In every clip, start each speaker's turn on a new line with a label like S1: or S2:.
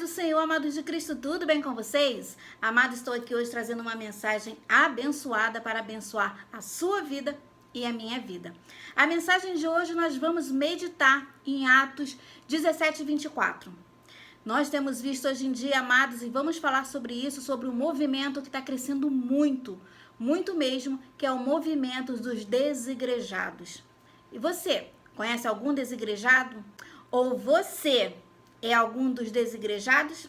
S1: do Senhor, amados de Cristo, tudo bem com vocês? Amados, estou aqui hoje trazendo uma mensagem abençoada para abençoar a sua vida e a minha vida. A mensagem de hoje nós vamos meditar em Atos 17, 24. Nós temos visto hoje em dia, amados, e vamos falar sobre isso, sobre um movimento que está crescendo muito, muito mesmo, que é o movimento dos desigrejados. E você, conhece algum desigrejado? Ou você é algum dos desigrejados?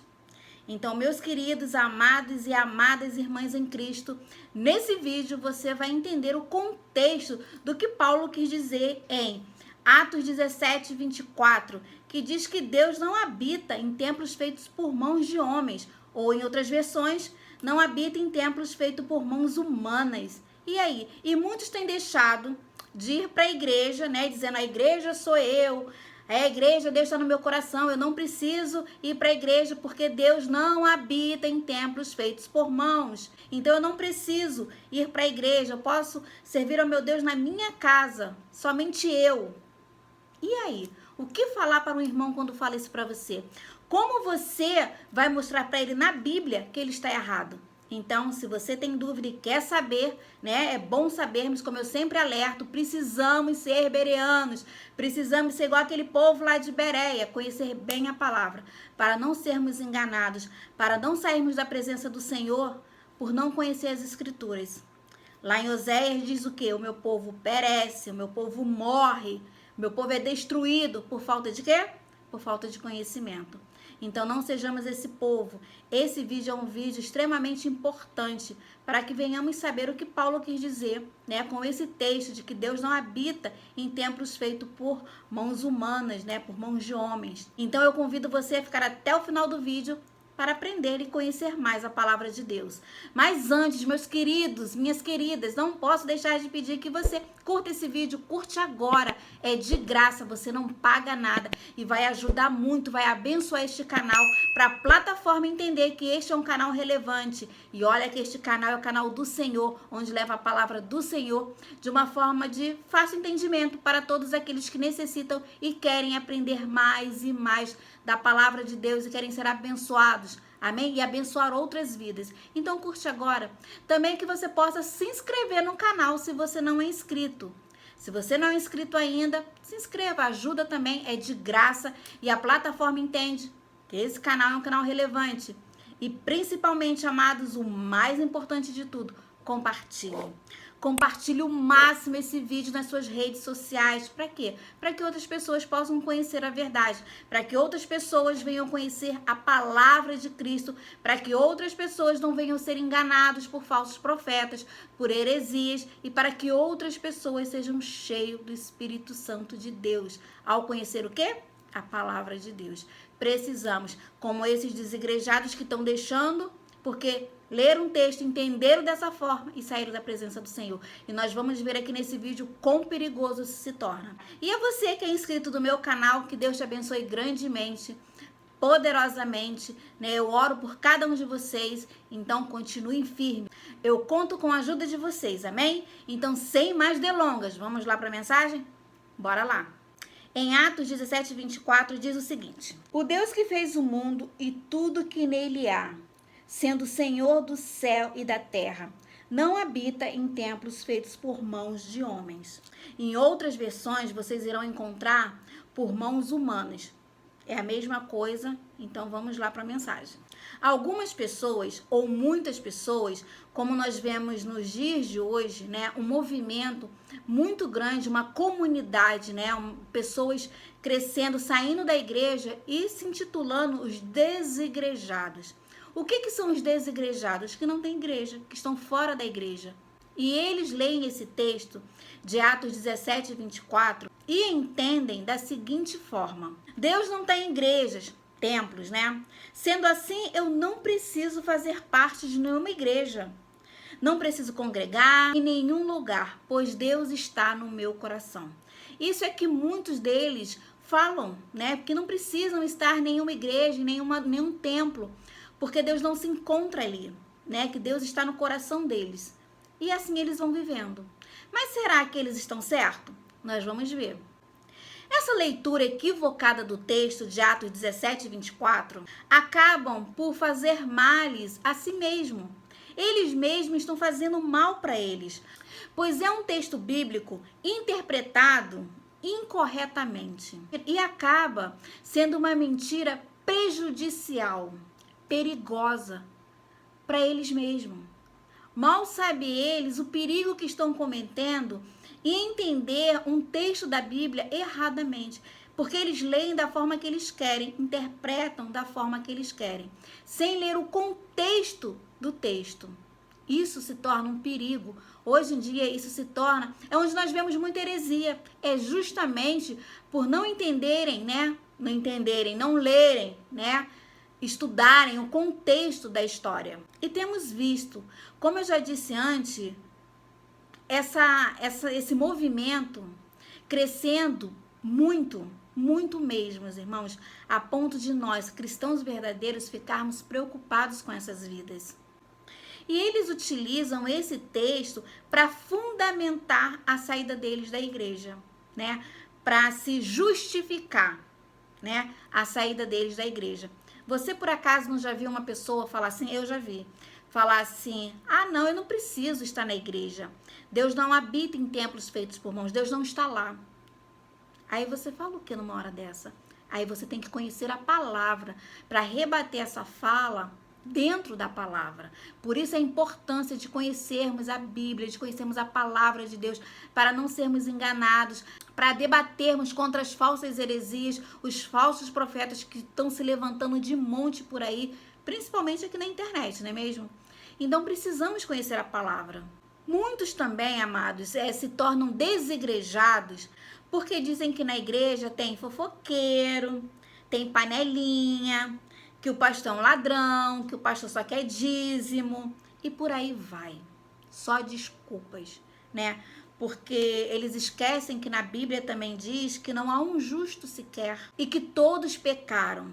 S1: Então, meus queridos, amados e amadas irmãs em Cristo, nesse vídeo você vai entender o contexto do que Paulo quis dizer em Atos 17, 24, que diz que Deus não habita em templos feitos por mãos de homens, ou em outras versões, não habita em templos feitos por mãos humanas. E aí? E muitos têm deixado de ir para a igreja, né, dizendo a igreja sou eu, a igreja, Deus está no meu coração, eu não preciso ir para a igreja porque Deus não habita em templos feitos por mãos. Então eu não preciso ir para a igreja, eu posso servir ao meu Deus na minha casa, somente eu. E aí? O que falar para um irmão quando fala isso para você? Como você vai mostrar para ele na Bíblia que ele está errado? Então, se você tem dúvida e quer saber, né, é bom sabermos, como eu sempre alerto, precisamos ser bereanos, precisamos ser igual aquele povo lá de Bereia, conhecer bem a palavra, para não sermos enganados, para não sairmos da presença do Senhor por não conhecer as Escrituras. Lá em Oséias diz o quê? O meu povo perece, o meu povo morre, o meu povo é destruído por falta de quê? Por falta de conhecimento. Então, não sejamos esse povo. Esse vídeo é um vídeo extremamente importante para que venhamos saber o que Paulo quis dizer, né, com esse texto de que Deus não habita em templos feitos por mãos humanas, né, por mãos de homens. Então, eu convido você a ficar até o final do vídeo para aprender e conhecer mais a palavra de Deus. Mas antes, meus queridos, minhas queridas, não posso deixar de pedir que você curta esse vídeo, curte agora, é de graça, você não paga nada e vai ajudar muito, vai abençoar este canal para a plataforma entender que este é um canal relevante. E olha que este canal é o canal do Senhor, onde leva a palavra do Senhor de uma forma de fácil entendimento para todos aqueles que necessitam e querem aprender mais e mais da palavra de Deus e querem ser abençoados, amém? E abençoar outras vidas. Então curte agora. Também que você possa se inscrever no canal se você não é inscrito. Se você não é inscrito ainda, se inscreva, ajuda também, é de graça e a plataforma entende que esse canal é um canal relevante. E principalmente, amados, o mais importante de tudo, compartilhe. Compartilhe o máximo esse vídeo nas suas redes sociais. Para quê? Para que outras pessoas possam conhecer a verdade. Para que outras pessoas venham conhecer a palavra de Cristo. Para que outras pessoas não venham ser enganados por falsos profetas, por heresias. E para que outras pessoas sejam cheias do Espírito Santo de Deus. Ao conhecer o quê? A palavra de Deus. Precisamos, como esses desigrejados que estão deixando, porque leram um texto, entenderam dessa forma e saíram da presença do Senhor. E nós vamos ver aqui nesse vídeo quão perigoso isso se torna. E é você que é inscrito no meu canal, que Deus te abençoe grandemente, poderosamente, né? Eu oro por cada um de vocês, então continuem firmes. Eu conto com a ajuda de vocês, amém? Então, sem mais delongas, vamos lá para a mensagem? Bora lá! Em Atos 17, 24 diz o seguinte: o Deus que fez o mundo e tudo que nele há, sendo Senhor do céu e da terra, não habita em templos feitos por mãos de homens. Em outras versões, vocês irão encontrar por mãos humanas. É a mesma coisa, então vamos lá para a mensagem. Algumas pessoas, ou muitas pessoas, como nós vemos nos dias de hoje, né, um movimento muito grande, uma comunidade, né, pessoas crescendo, saindo da igreja e se intitulando os desigrejados. O que são os desigrejados? Que não têm igreja, que estão fora da igreja. E eles leem esse texto de Atos 17, 24 e entendem da seguinte forma: Deus não tem igrejas, templos, né? Sendo assim, eu não preciso fazer parte de nenhuma igreja. Não preciso congregar em nenhum lugar, pois Deus está no meu coração. Isso é que muitos deles falam, né? Porque não precisam estar em nenhuma igreja, em nenhum templo, porque Deus não se encontra ali, né? Que Deus está no coração deles. E assim eles vão vivendo. Mas será que eles estão certos? Nós vamos ver. Essa leitura equivocada do texto de Atos 17 e 24 acabam por fazer males a si mesmo. Eles mesmos estão fazendo mal para eles, pois é um texto bíblico interpretado incorretamente e acaba sendo uma mentira prejudicial, perigosa para eles mesmos. Mal sabe eles o perigo que estão cometendo e entender um texto da Bíblia erradamente, porque eles leem da forma que eles querem, interpretam da forma que eles querem, sem ler o contexto do texto. Isso se torna um perigo. Hoje em dia isso se torna, é onde nós vemos muita heresia, é justamente por não entenderem, né? Não lerem, né? Estudarem o contexto da história. E temos visto, como eu já disse antes, esse movimento crescendo muito, muito mesmo, meus irmãos, a ponto de nós, cristãos verdadeiros, ficarmos preocupados com essas vidas. E eles utilizam esse texto para fundamentar a saída deles da igreja, né? Para se justificar, né? A saída deles da igreja. Você, por acaso, não já viu uma pessoa falar assim? Eu já vi. Falar assim, não, eu não preciso estar na igreja. Deus não habita em templos feitos por mãos. Deus não está lá. Aí você fala o que numa hora dessa? Aí você tem que conhecer a palavra para rebater essa fala dentro da palavra. Por isso a importância de conhecermos a Bíblia, de conhecermos a palavra de Deus, para não sermos enganados, para debatermos contra as falsas heresias, os falsos profetas que estão se levantando de monte por aí, principalmente aqui na internet, não é mesmo? Então precisamos conhecer a palavra. Muitos também, amados, se tornam desigrejados porque dizem que na igreja tem fofoqueiro, tem panelinha, que o pastor é um ladrão, que o pastor só quer dízimo, e por aí vai. Só desculpas, né? Porque eles esquecem que na Bíblia também diz que não há um justo sequer, e que todos pecaram,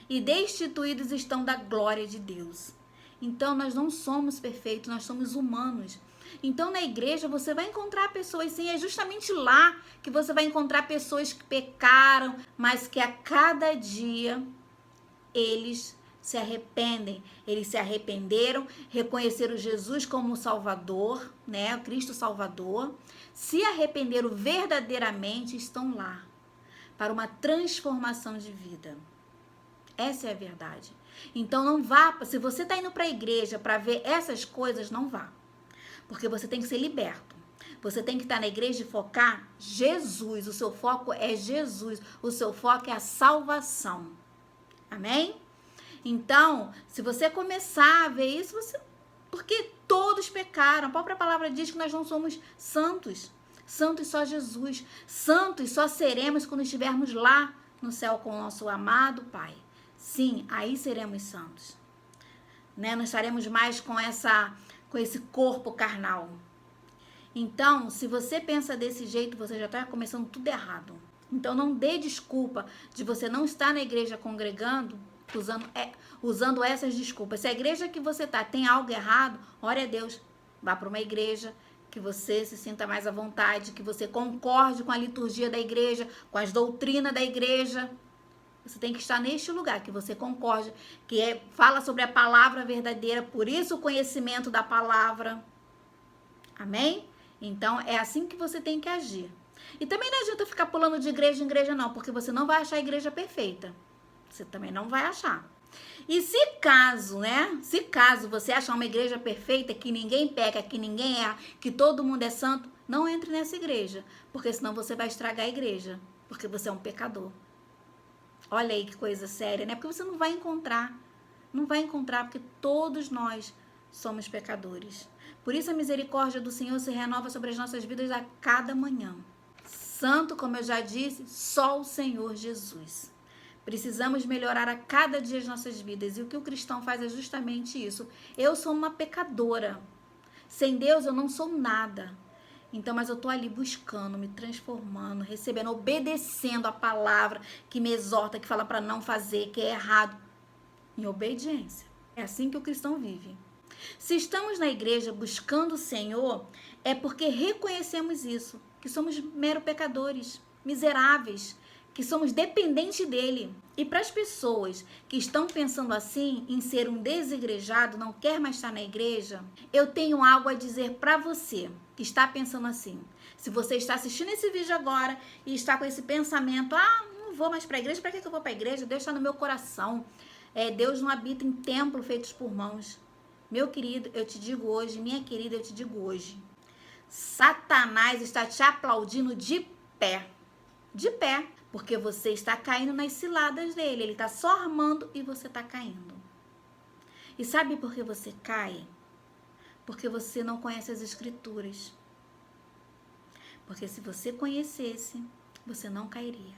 S1: e destituídos estão da glória de Deus. Então, nós não somos perfeitos, nós somos humanos. Então, na igreja, você vai encontrar pessoas, sim, é justamente lá que você vai encontrar pessoas que pecaram, mas que a cada dia eles se arrependem, eles se arrependeram, reconheceram Jesus como Salvador, né, o Cristo Salvador, se arrependeram verdadeiramente, estão lá para uma transformação de vida. Essa é a verdade. Então não vá, se você está indo para a igreja para ver essas coisas, não vá, porque você tem que ser liberto. Você tem que estar na igreja e focar Jesus, o seu foco é Jesus, o seu foco é a salvação. Amém? Então, se você começar a ver isso, porque todos pecaram. A própria palavra diz que nós não somos santos. Santos só Jesus. Santos só seremos quando estivermos lá no céu com o nosso amado Pai. Sim, aí seremos santos. Né? Não estaremos mais com esse corpo carnal. Então, se você pensa desse jeito, você já está começando tudo errado. Então, não dê desculpa de você não estar na igreja congregando usando essas desculpas. Se a igreja que você está tem algo errado, ore a Deus. Vá para uma igreja que você se sinta mais à vontade, que você concorde com a liturgia da igreja, com as doutrinas da igreja. Você tem que estar neste lugar, que você concorde, que fala sobre a palavra verdadeira, por isso o conhecimento da palavra. Amém? Então, é assim que você tem que agir. E também não adianta ficar pulando de igreja em igreja, não, porque você não vai achar a igreja perfeita. Você também não vai achar. E se caso você achar uma igreja perfeita, que ninguém peca, que ninguém erra, que todo mundo é santo, não entre nessa igreja, porque senão você vai estragar a igreja, porque você é um pecador. Olha aí que coisa séria, né? Porque você não vai encontrar, porque todos nós somos pecadores. Por isso a misericórdia do Senhor se renova sobre as nossas vidas a cada manhã. Santo, como eu já disse, só o Senhor Jesus. Precisamos melhorar a cada dia as nossas vidas. E o que o cristão faz é justamente isso. Eu sou uma pecadora. Sem Deus eu não sou nada. Então, mas eu estou ali buscando, me transformando, recebendo, obedecendo a palavra que me exorta, que fala para não fazer, que é errado. Em obediência. É assim que o cristão vive. Se estamos na igreja buscando o Senhor, é porque reconhecemos isso, que somos meros pecadores, miseráveis, que somos dependentes dele. E para as pessoas que estão pensando assim, em ser um desigrejado, não quer mais estar na igreja, eu tenho algo a dizer para você que está pensando assim. Se você está assistindo esse vídeo agora e está com esse pensamento, não vou mais para a igreja, para que eu vou para a igreja? Deus está no meu coração. Deus não habita em templos feitos por mãos. Meu querido, eu te digo hoje, minha querida, eu te digo hoje, Satanás está te aplaudindo de pé. De pé. Porque você está caindo nas ciladas dele. Ele está só armando e você está caindo. E sabe por que você cai? Porque você não conhece as escrituras. Porque se você conhecesse, você não cairia.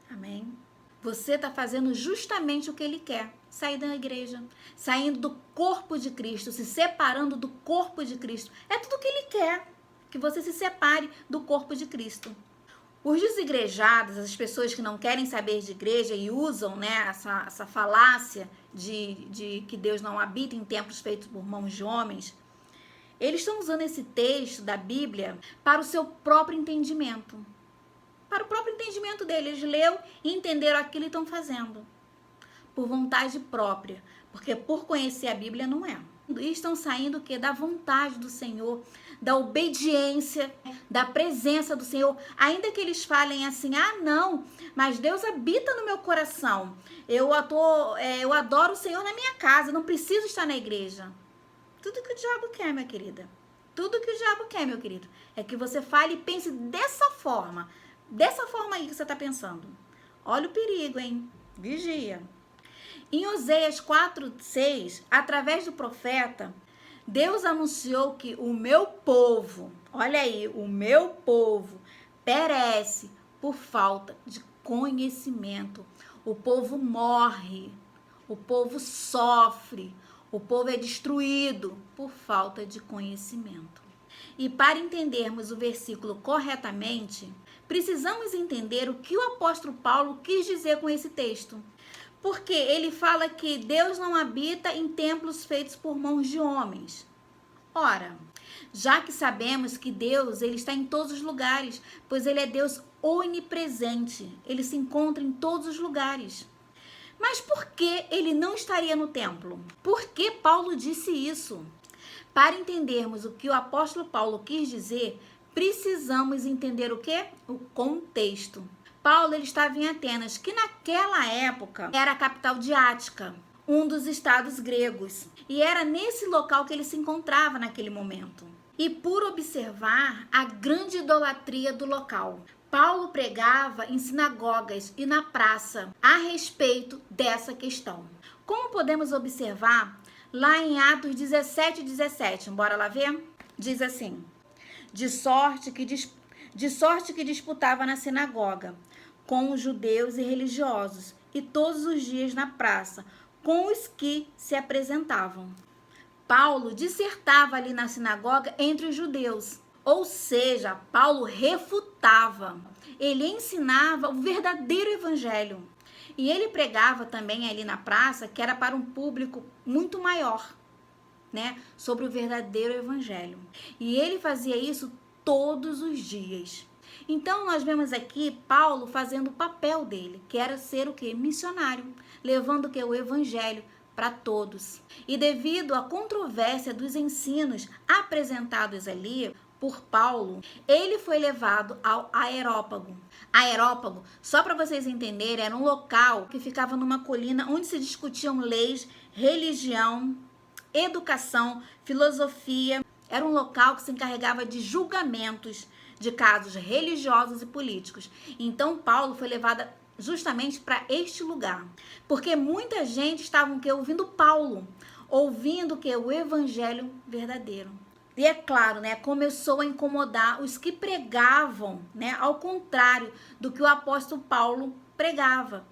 S1: Amém? Você está fazendo justamente o que ele quer. Sair da igreja. Saindo do corpo de Cristo. Se separando do corpo de Cristo. É tudo o que ele quer. Que você se separe do corpo de Cristo. Os desigrejados, as pessoas que não querem saber de igreja e usam, né, essa falácia de que Deus não habita em templos feitos por mãos de homens, eles estão usando esse texto da Bíblia para o seu próprio entendimento. Para o próprio entendimento deles. Eles leu e entenderam aquilo e estão fazendo. Por vontade própria. Porque por conhecer a Bíblia não é. E estão saindo o quê? Da vontade do Senhor, da obediência, da presença do Senhor. Ainda que eles falem assim, não, mas Deus habita no meu coração. Eu adoro o Senhor na minha casa, não preciso estar na igreja. Tudo que o diabo quer, minha querida. Tudo que o diabo quer, meu querido, é que você fale e pense dessa forma. Dessa forma aí que você está pensando. Olha o perigo, hein? Vigia. Em Oséias 4:6, através do profeta, Deus anunciou que o meu povo, olha aí, o meu povo perece por falta de conhecimento. O povo morre, o povo sofre, o povo é destruído por falta de conhecimento. E para entendermos o versículo corretamente, precisamos entender o que o apóstolo Paulo quis dizer com esse texto. Porque ele fala que Deus não habita em templos feitos por mãos de homens. Ora, já que sabemos que Deus ele está em todos os lugares, pois ele é Deus onipresente, ele se encontra em todos os lugares. Mas por que ele não estaria no templo? Por que Paulo disse isso? Para entendermos o que o apóstolo Paulo quis dizer, precisamos entender o quê? O contexto. Paulo ele estava em Atenas, que naquela época era a capital de Ática, um dos estados gregos. E era nesse local que ele se encontrava naquele momento. E por observar a grande idolatria do local, Paulo pregava em sinagogas e na praça a respeito dessa questão. Como podemos observar lá em Atos 17:17, bora lá ver? Diz assim, de sorte que disputava na sinagoga com os judeus e religiosos, e todos os dias na praça, com os que se apresentavam. Paulo dissertava ali na sinagoga entre os judeus, ou seja, Paulo refutava, ele ensinava o verdadeiro evangelho. E ele pregava também ali na praça, que era para um público muito maior, né, sobre o verdadeiro evangelho. E ele fazia isso todos os dias. Então, nós vemos aqui Paulo fazendo o papel dele, que era ser o quê? Missionário, levando o quê? O evangelho para todos. E devido à controvérsia dos ensinos apresentados ali por Paulo, ele foi levado ao Areópago. Areópago, só para vocês entenderem, era um local que ficava numa colina onde se discutiam leis, religião, educação, filosofia. Era um local que se encarregava de julgamentos de casos religiosos e políticos. Então, Paulo foi levado justamente para este lugar. Porque muita gente estava ouvindo Paulo, ouvindo que o evangelho verdadeiro. E é claro, né, começou a incomodar os que pregavam, né, ao contrário do que o apóstolo Paulo pregava.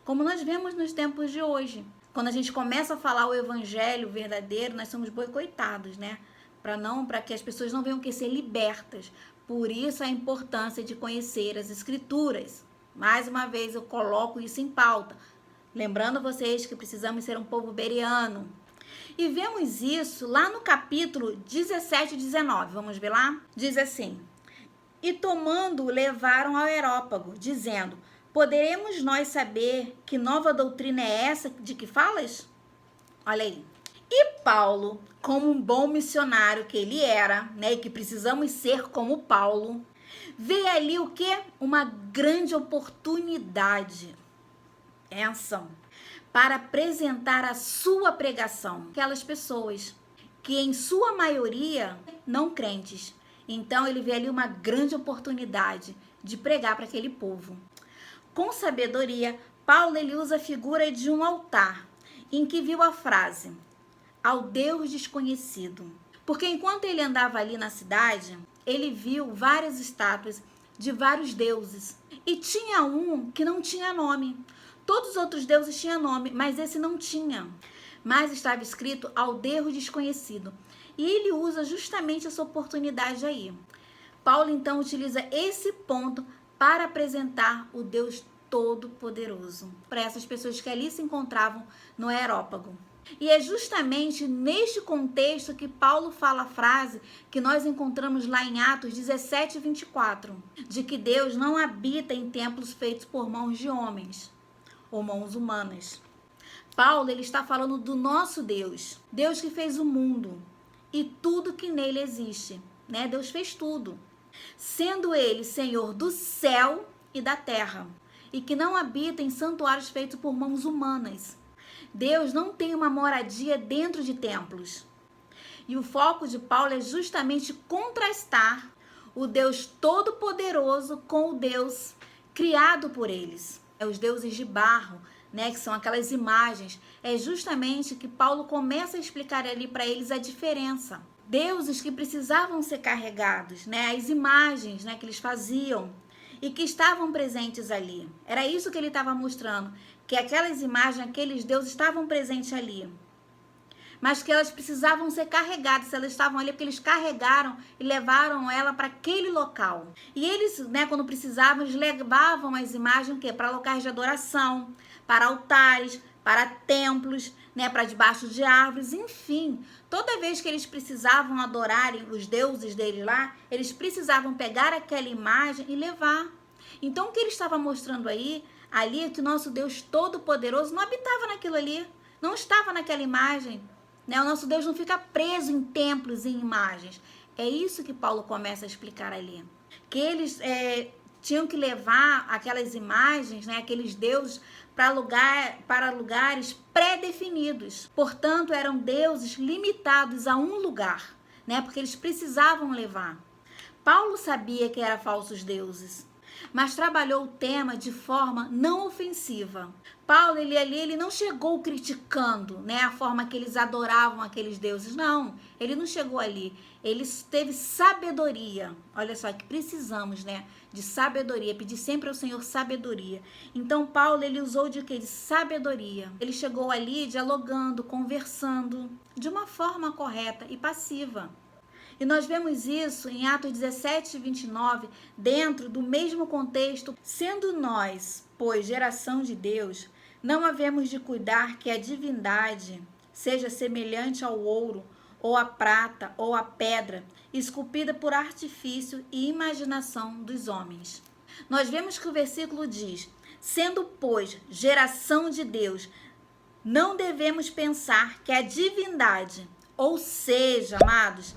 S1: Como nós vemos nos tempos de hoje. Quando a gente começa a falar o evangelho verdadeiro, nós somos boicotados, né? Para que as pessoas não venham que ser libertas. Por isso a importância de conhecer as escrituras. Mais uma vez eu coloco isso em pauta. Lembrando vocês que precisamos ser um povo bereano. E vemos isso lá no capítulo 17 e 19. Vamos ver lá? Diz assim: e tomando-o levaram ao Areópago, dizendo: Poderemos nós saber que nova doutrina é essa de que falas? Olha aí. E Paulo, como um bom missionário que ele era, né, e que precisamos ser como Paulo, vê ali o quê? Uma grande oportunidade. Essa, para apresentar a sua pregação. Aquelas pessoas que em sua maioria não crentes. Então ele vê ali uma grande oportunidade de pregar para aquele povo. Com sabedoria, Paulo ele usa a figura de um altar, em que viu a frase, ao Deus desconhecido. Porque enquanto ele andava ali na cidade, ele viu várias estátuas de vários deuses. E tinha um que não tinha nome. Todos os outros deuses tinham nome, mas esse não tinha. Mas estava escrito ao Deus desconhecido. E ele usa justamente essa oportunidade aí. Paulo então utiliza esse ponto para apresentar o Deus Todo-Poderoso para essas pessoas que ali se encontravam no Areópago. E é justamente neste contexto que Paulo fala a frase que nós encontramos lá em Atos 17, 24, de que Deus não habita em templos feitos por mãos de homens ou mãos humanas. Paulo ele está falando do nosso Deus, Deus que fez o mundo e tudo que nele existe, né? Deus fez tudo, sendo ele Senhor do céu e da terra, e que não habita em santuários feitos por mãos humanas. Deus não tem uma moradia dentro de templos. E o foco de Paulo é justamente contrastar o Deus Todo-Poderoso com o Deus criado por eles. É os deuses de barro, né, que são aquelas imagens. É justamente que Paulo começa a explicar ali para eles a diferença. Deuses que precisavam ser carregados, né, as imagens, né, que eles faziam e que estavam presentes ali. Era isso que ele estava mostrando, que aquelas imagens, aqueles deuses estavam presentes ali, mas que elas precisavam ser carregadas. Elas estavam ali porque eles carregaram e levaram ela para aquele local. E eles, né, quando precisavam, eles levavam as imagens para locais de adoração, para altares, para templos, né, para debaixo de árvores, enfim. Toda vez que eles precisavam adorarem os deuses deles lá, eles precisavam pegar aquela imagem e levar. Então o que ele estava mostrando ali é que o nosso Deus Todo-Poderoso não habitava naquilo ali, não estava naquela imagem, né? O nosso Deus não fica preso em templos e em imagens. É isso que Paulo começa a explicar ali, que eles tinham que levar aquelas imagens, né, aqueles deuses para lugares pré-definidos. Portanto, eram deuses limitados a um lugar, né, porque eles precisavam levar. Paulo sabia que eram falsos deuses, mas trabalhou o tema de forma não ofensiva. Paulo, ele não chegou criticando, né, a forma que eles adoravam aqueles deuses. Não, ele não chegou ali. Ele teve sabedoria. Olha só, que precisamos, né, de sabedoria. Pedir sempre ao Senhor sabedoria. Então, Paulo, ele usou de quê? De sabedoria. Ele chegou ali dialogando, conversando, de uma forma correta e passiva. E nós vemos isso em Atos 17, 29, dentro do mesmo contexto. Sendo nós, pois, geração de Deus, não havemos de cuidar que a divindade seja semelhante ao ouro, ou à prata, ou à pedra, esculpida por artifício e imaginação dos homens. Nós vemos que o versículo diz, sendo, pois, geração de Deus, não devemos pensar que a divindade, ou seja, amados,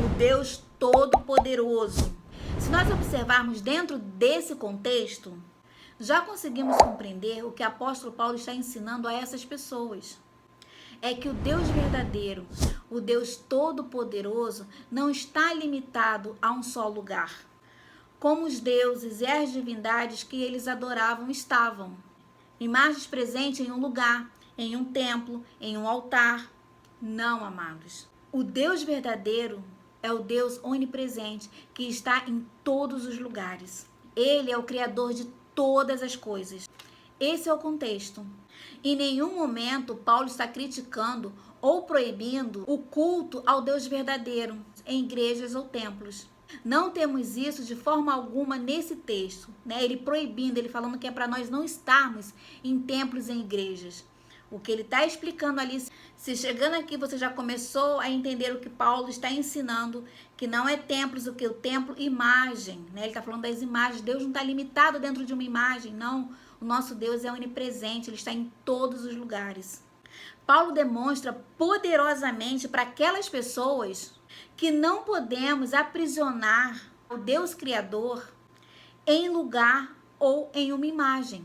S1: o Deus Todo-Poderoso. Se nós observarmos dentro desse contexto, já conseguimos compreender o que o apóstolo Paulo está ensinando a essas pessoas. É que o Deus verdadeiro, o Deus Todo-Poderoso, não está limitado a um só lugar, como os deuses e as divindades que eles adoravam estavam. Imagens presentes em um lugar, em um templo, em um altar. Não, amados. O Deus verdadeiro é o Deus onipresente, que está em todos os lugares. Ele é o Criador de todas as coisas. Esse é o contexto. Em nenhum momento Paulo está criticando ou proibindo o culto ao Deus verdadeiro em igrejas ou templos. Não temos isso de forma alguma nesse texto, né? Ele proibindo, ele falando que é para nós não estarmos em templos e em igrejas. O que ele está explicando ali, se chegando aqui você já começou a entender o que Paulo está ensinando, que não é templos, o que o templo, imagem, né? Ele está falando das imagens. Deus não está limitado dentro de uma imagem, não. O nosso Deus é onipresente, ele está em todos os lugares. Paulo demonstra poderosamente para aquelas pessoas que não podemos aprisionar o Deus Criador em lugar ou em uma imagem,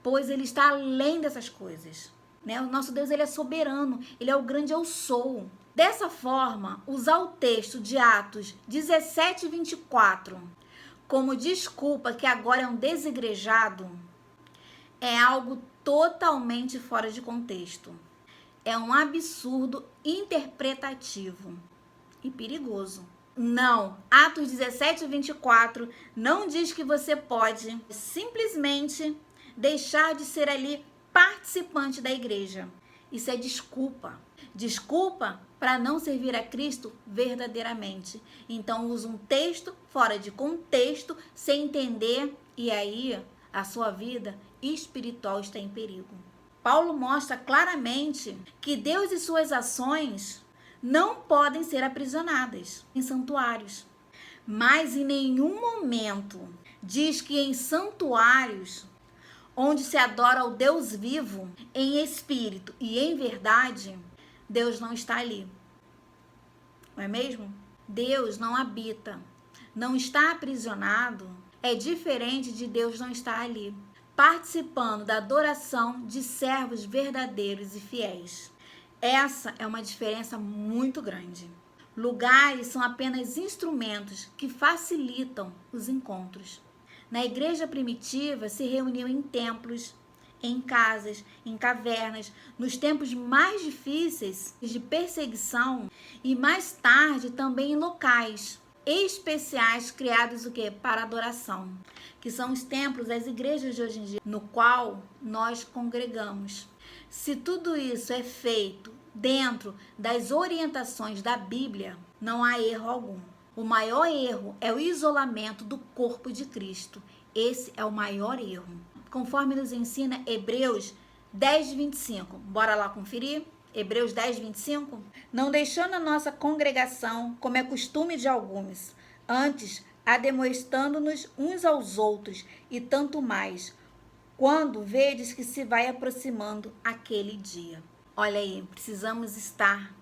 S1: pois ele está além dessas coisas, né? O nosso Deus, ele é soberano, ele é o grande eu sou. Dessa forma, usar o texto de Atos 17, 24 como desculpa que agora é um desigrejado é algo totalmente fora de contexto. É um absurdo interpretativo e perigoso. Não, Atos 17, 24 não diz que você pode simplesmente deixar de ser ali participante da igreja. Isso é desculpa. Desculpa para não servir a Cristo verdadeiramente. Então usa um texto fora de contexto, sem entender, e aí a sua vida espiritual está em perigo. Paulo mostra claramente que Deus e suas ações não podem ser aprisionadas em santuários. Mas em nenhum momento diz que em santuários onde se adora ao Deus vivo, em espírito e em verdade, Deus não está ali. Não é mesmo? Deus não habita, não está aprisionado, é diferente de Deus não estar ali, participando da adoração de servos verdadeiros e fiéis. Essa é uma diferença muito grande. Lugares são apenas instrumentos que facilitam os encontros. Na igreja primitiva se reuniam em templos, em casas, em cavernas, nos tempos mais difíceis de perseguição e mais tarde também em locais especiais criados o quê? Para adoração, que são os templos, as igrejas de hoje em dia, no qual nós congregamos. Se tudo isso é feito dentro das orientações da Bíblia, não há erro algum. O maior erro é o isolamento do corpo de Cristo. Esse é o maior erro. Conforme nos ensina Hebreus 10, 25. Bora lá conferir? Hebreus 10, 25. Não deixando a nossa congregação, como é costume de alguns, antes ademoestando-nos uns aos outros, e tanto mais, quando vedes que se vai aproximando aquele dia. Olha aí, precisamos estar,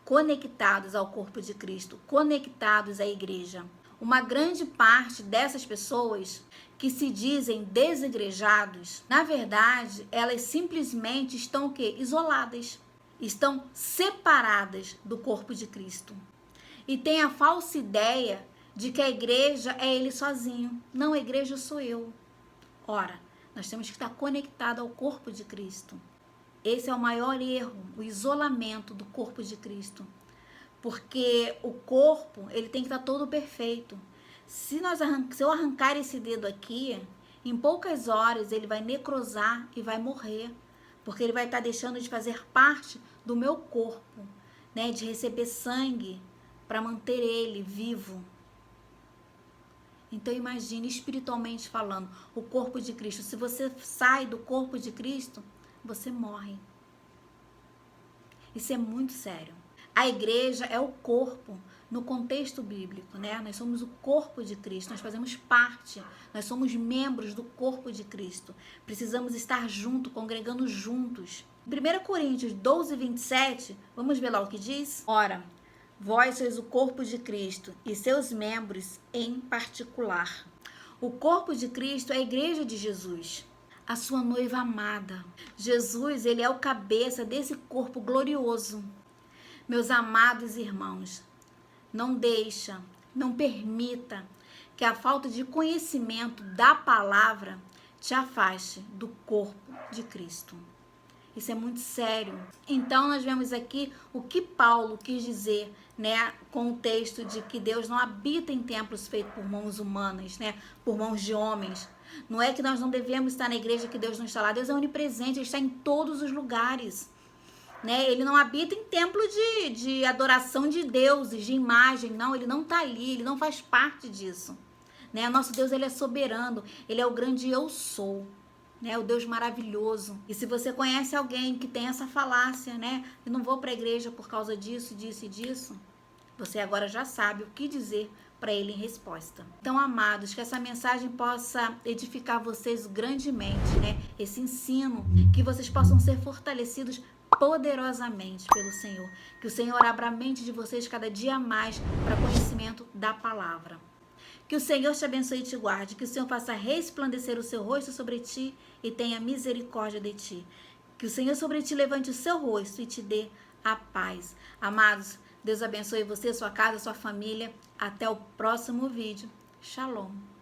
S1: conectados ao corpo de Cristo, conectados à igreja. Uma grande parte dessas pessoas que se dizem desigrejados, na verdade, elas simplesmente estão o quê? Isoladas, estão separadas do corpo de Cristo. E tem a falsa ideia de que a igreja é ele sozinho. Não, a igreja sou eu. Ora, nós temos que estar conectados ao corpo de Cristo. Esse é o maior erro, o isolamento do corpo de Cristo. Porque o corpo, ele tem que estar todo perfeito. Se eu arrancar esse dedo aqui, em poucas horas ele vai necrosar e vai morrer. Porque ele vai estar deixando de fazer parte do meu corpo, de receber sangue para manter ele vivo. Então imagine, espiritualmente falando, o corpo de Cristo. Se você sai do corpo de Cristo, você morre. Isso é muito sério. A igreja é o corpo no contexto bíblico, Nós somos o corpo de Cristo, nós fazemos parte, nós somos membros do corpo de Cristo. Precisamos estar juntos, congregando juntos. 1 Coríntios 12, 27, vamos ver lá o que diz? Ora, vós sois o corpo de Cristo e seus membros em particular. O corpo de Cristo é a igreja de Jesus, a sua noiva amada. Jesus, ele é o cabeça desse corpo glorioso. Meus amados irmãos, não permita que a falta de conhecimento da palavra te afaste do corpo de Cristo. Isso é muito sério. Então, nós vemos aqui o que Paulo quis dizer, com o texto de que Deus não habita em templos feitos por mãos humanas, por mãos de homens. Não é que nós não devemos estar na igreja, que Deus não está lá. Deus é onipresente, Ele está em todos os lugares. Ele não habita em templo de adoração de deuses, de imagem, não, ele não está ali, ele não faz parte disso. O nosso Deus, ele é soberano, ele é o grande eu sou, o Deus maravilhoso. E se você conhece alguém que tem essa falácia, eu não vou para a igreja por causa disso, disso e disso, Você agora já sabe o que dizer para ele em resposta. Então, amados, que essa mensagem possa edificar vocês grandemente, né? Esse ensino, que vocês possam ser fortalecidos poderosamente pelo Senhor. Que o Senhor abra a mente de vocês cada dia mais para conhecimento da palavra. Que o Senhor te abençoe e te guarde. Que o Senhor faça resplandecer o seu rosto sobre ti e tenha misericórdia de ti. Que o Senhor sobre ti levante o seu rosto e te dê a paz. Amados, Deus abençoe você, sua casa, sua família. Até o próximo vídeo. Shalom.